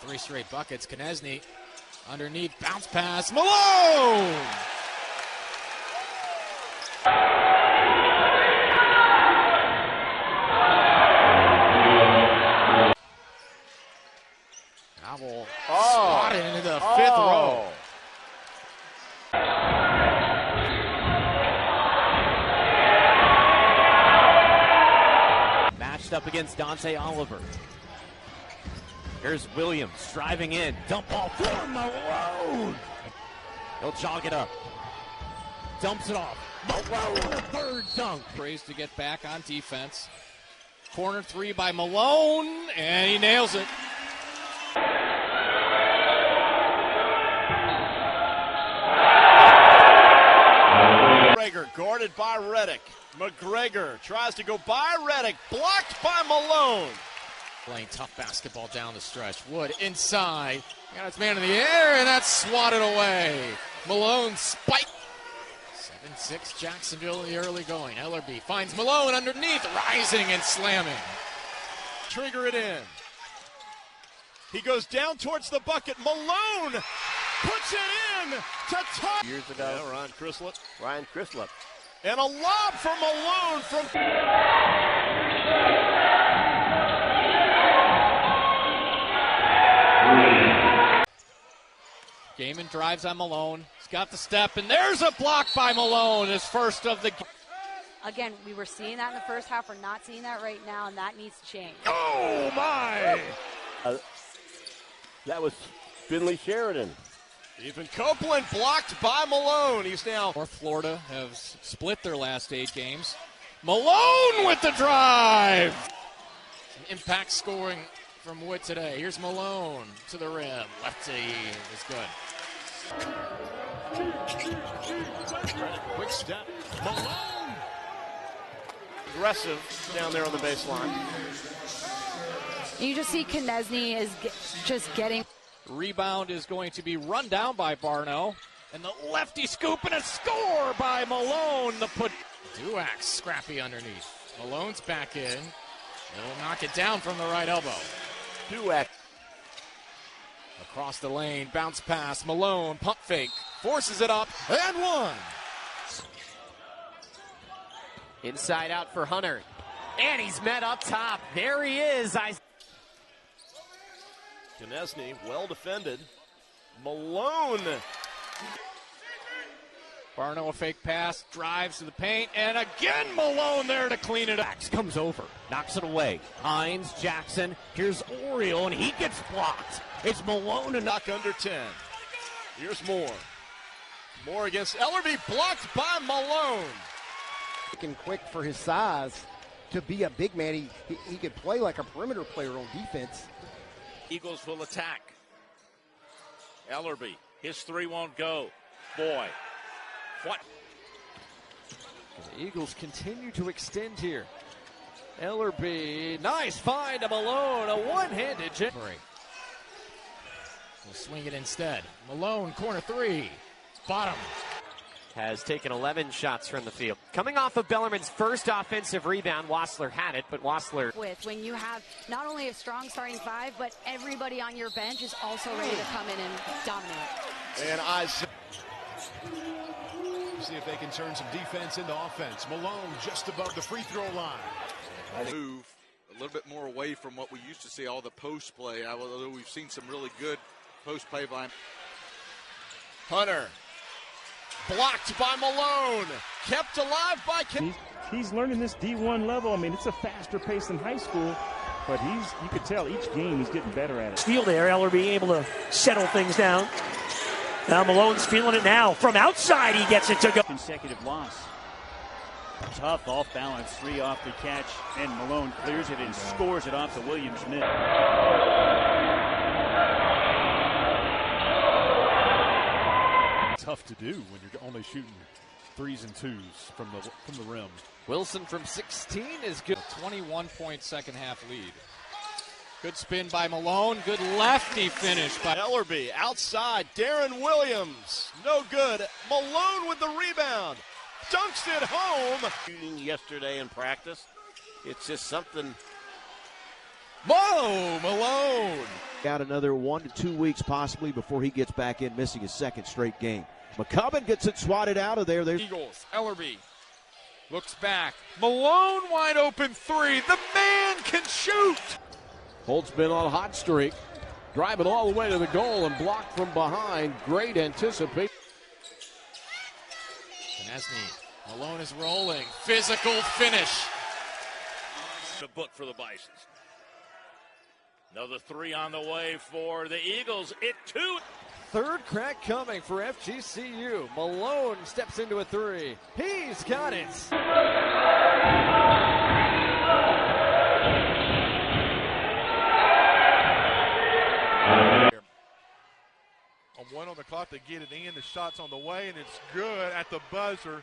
3 straight buckets. Konechny underneath, bounce pass, Malone! Novel slotted into the fifth row. Matched up against Dante Oliver. Here's Williams driving in. Dump ball for Malone. He'll jog it up. Dumps it off. Malone, a third dunk. Prays to get back on defense. Corner three by Malone, and he nails it. McGregor guarded by Reddick. McGregor tries to go by Reddick, blocked by Malone. Playing tough basketball down the stretch. Wood inside. Got its man in the air, and that's swatted away. Malone spike. 7-6 Jacksonville in the early going. Ellerby finds Malone underneath, rising and slamming. Trigger it in. He goes down towards the bucket. Malone puts it in to top. Years ago. Yeah, Ryan Crislip. Ryan Crislip. And a lob for Malone from... Gaiman drives on Malone. He's got the step, and there's a block by Malone, his first of the game. Again, we were seeing that in the first half. We're not seeing that right now, and that needs to change. Oh, my! That was Finley Sheridan. Even Copeland blocked by Malone. He's now... North Florida have split their last 8 games. Malone with the drive! Some impact scoring from Wood today. Here's Malone to the rim. Lefty is good. Quick step. Malone! Aggressive down there on the baseline. You just see Konechny is just getting... Rebound is going to be run down by Barno. And the lefty scoop and a score by Malone. The put Duax scrappy underneath. Malone's back in. He'll knock it down from the right elbow. Duax. Across the lane, bounce pass. Malone, pump fake. Forces it up and one. Inside out for Hunter. And he's met up top. There he is. Konechny, well defended. Malone. Barno, a fake pass, drives to the paint, and again Malone there to clean it up. Comes over, knocks it away. Hines, Jackson, here's Oriole, and he gets blocked. It's Malone and knock under 10. Here's Moore. Moore against Ellerby, blocked by Malone. And quick for his size to be a big man. He could play like a perimeter player on defense. Eagles will attack. Ellerby, his three won't go. Boy, what? The Eagles continue to extend here. Ellerby, nice find to Malone, a one-handed jumper. We'll swing it instead. Malone, corner three, bottom. Has taken 11 shots from the field. Coming off of Bellarmine's first offensive rebound, Wassler had it, but Wassler... When you have not only a strong starting five, but everybody on your bench is also ready to come in and dominate. And Isaac. See if they can turn some defense into offense. Malone just above the free throw line. Move a little bit more away from what we used to see, all the post play. Although we've seen some really good post play by Hunter. Blocked by Malone. Kept alive by He's learning this D1 level. I mean, it's a faster pace than high school, but you could tell each game he's getting better at it. Steal there, Ellerby able to settle things down. Now Malone's feeling it now. From outside, he gets it to go. Consecutive loss. Tough off balance, 3 off the catch, and Malone clears it and scores it off the Williams miss. Tough to do when you're only shooting 3s and 2s from the rim. Wilson from 16 is good. 21-point second half lead. Good spin by Malone. Good lefty finish by Ellerby. Outside, Darren Williams. No good. Malone with the rebound. Dunks it home. Shooting yesterday in practice. It's just something. Malone. Out another 1 to 2 weeks possibly before he gets back in, missing his second straight game. McCubbin gets it swatted out of there. There's Eagles. Ellerby looks back. Malone wide open three. The man can shoot. Holt's been on a hot streak. Driving all the way to the goal and blocked from behind. Great anticipation. Knesny. Malone is rolling. Physical finish. The book for the Bisons. Another three on the way for the Eagles. It two. Third crack coming for FGCU. Malone steps into a three. He's got it. One on the clock to get it in. The shot's on the way, and it's good at the buzzer.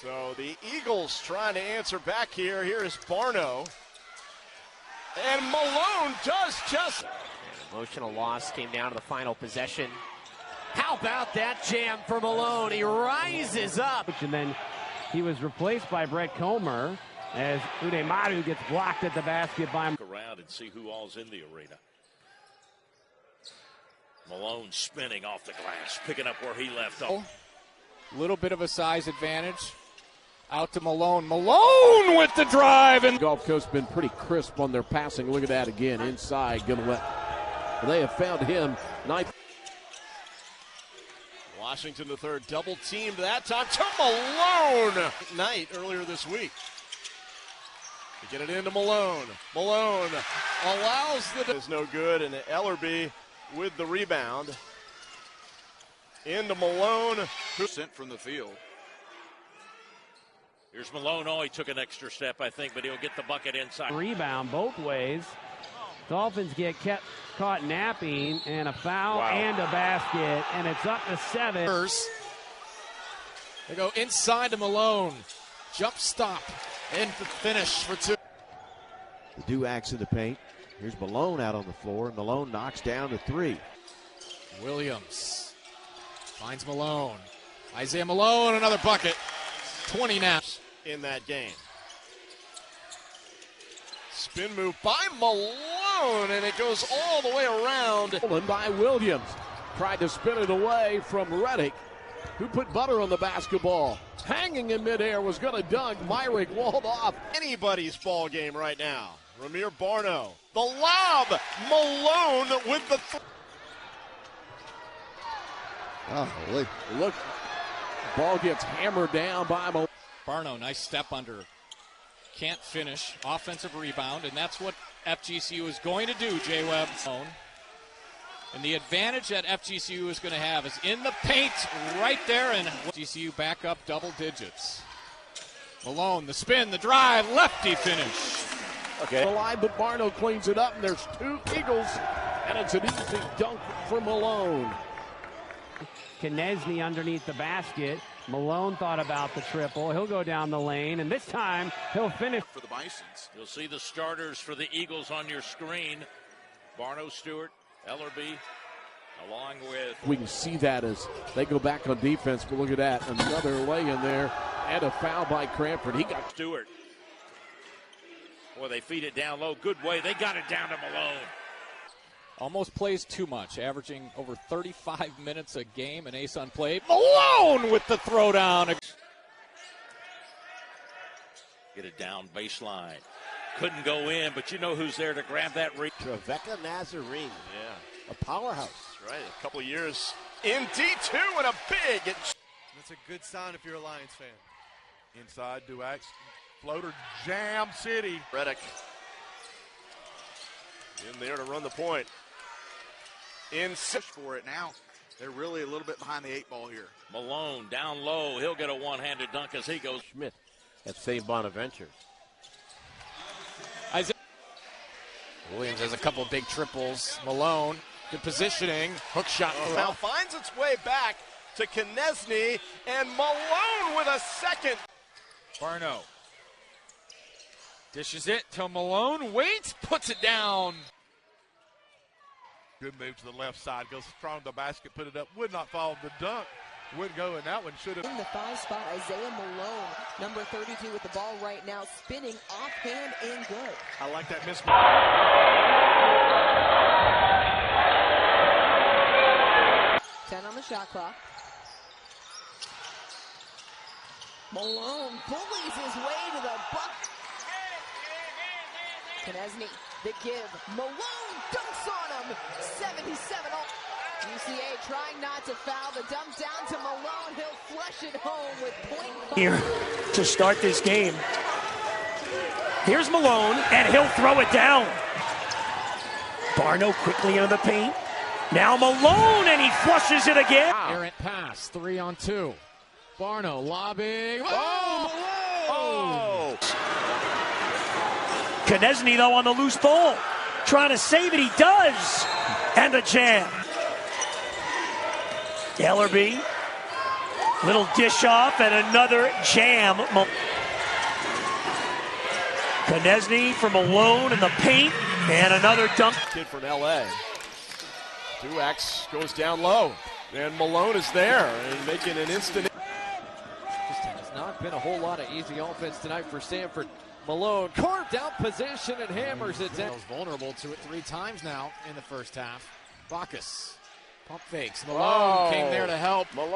So the Eagles trying to answer back here. Here is Barno. And Malone does just. An emotional loss came down to the final possession. How about that jam for Malone? He rises up. And then he was replaced by Brett Comer as Udemaru gets blocked at the basket by him. Around and see who all's in the arena. Malone spinning off the glass, picking up where he left off. Little bit of a size advantage. Out to Malone. Malone with the drive. And Gulf Coast been pretty crisp on their passing. Look at that again. Inside. Gonna let. They have found him. Ninth. Washington the third, double teamed that time to Malone. Night earlier this week. To get it into Malone. Malone allows the. Is no good, and Ellerby with the rebound. Into Malone. Sent from the field. Here's Malone. Oh, he took an extra step, I think, but he'll get the bucket inside. Rebound both ways. Dolphins get caught napping, and a foul and a basket, and it's up to 7. They go inside to Malone. Jump stop and the finish for 2. the Duax in the paint. Here's Malone out on the floor, and Malone knocks down the 3. Williams finds Malone. Isaiah Malone, another bucket. 20 now in that game. Spin move by Malone, and it goes all the way around. By Williams. Tried to spin it away from Reddick, who put butter on the basketball. Hanging in midair, was going to dunk. Myrick walled off. Anybody's ball game right now. Ramir Barno. The lob. Malone with the. Look. Ball gets hammered down by Malone. Barno, nice step under. Can't finish. Offensive rebound, and that's what FGCU is going to do, J-Webb. And the advantage that FGCU is going to have is in the paint right there, and FGCU back up double digits. Malone, the spin, the drive, lefty finish. Okay. Alive, but Barno cleans it up, and there's 2 Eagles, and it's an easy dunk for Malone. Knesny underneath the basket. Malone thought about the triple. He'll go down the lane, and this time he'll finish. For the Bisons. You'll see the starters for the Eagles on your screen. Barno, Stewart, Ellerby, along with. We can see that as they go back on defense, but look at that. Another lay in there, and a foul by Cranford. He got Stewart. Boy, they feed it down low. Good way. They got it down to Malone. Almost plays too much, averaging over 35 minutes a game, an ace on play. Malone with the throwdown. Get it down baseline. Couldn't go in, but you know who's there to grab that. Trevecca Nazarene. Yeah, a powerhouse. Right, a couple years in D2 and a big. That's a good sign if you're a Lions fan. Inside, Duax. Floater, Jam City. Reddick in there to run the point. In 6 for it now. They're really a little bit behind the 8 ball here. Malone down low. He'll get a one-handed dunk as he goes. Schmidt at St. Bonaventure. Williams has a couple of big triples. Malone, good positioning. Hook shot. Now finds its way back to Knesny, and Malone with a second. Barno dishes it to Malone. Waits, puts it down. Good move to the left side. Goes strong to the basket, put it up. Would not fall the dunk. Wouldn't go, and that one should have. In the 5 spot, Isaiah Malone, number 32 with the ball right now, spinning offhand and good. I like that mismatch. shot clock. Malone bullies his way to the buck. Knesny, the give. Malone dunks on him. 77 all. UCA trying not to foul. The dump down to Malone. He'll flush it home with point. Here to start this game. Here's Malone, and he'll throw it down. Barno quickly into the paint. Now Malone, and he flushes it again. Errant pass, 3-on-2. Barno lobbing. Oh! Oh! Knesny, though, on the loose ball. Trying to save it, he does. And a jam. Ellerby, little dish off, and another jam. Knesny from Malone in the paint, and another dunk. Kid from LA. Duax goes down low, and Malone is there and making an instant. Just has not been a whole lot of easy offense tonight for Stanford. Malone carved out position and hammers it down. Was vulnerable to it 3 times now in the first half. Bacchus, pump fakes. Malone came there to help. Malone.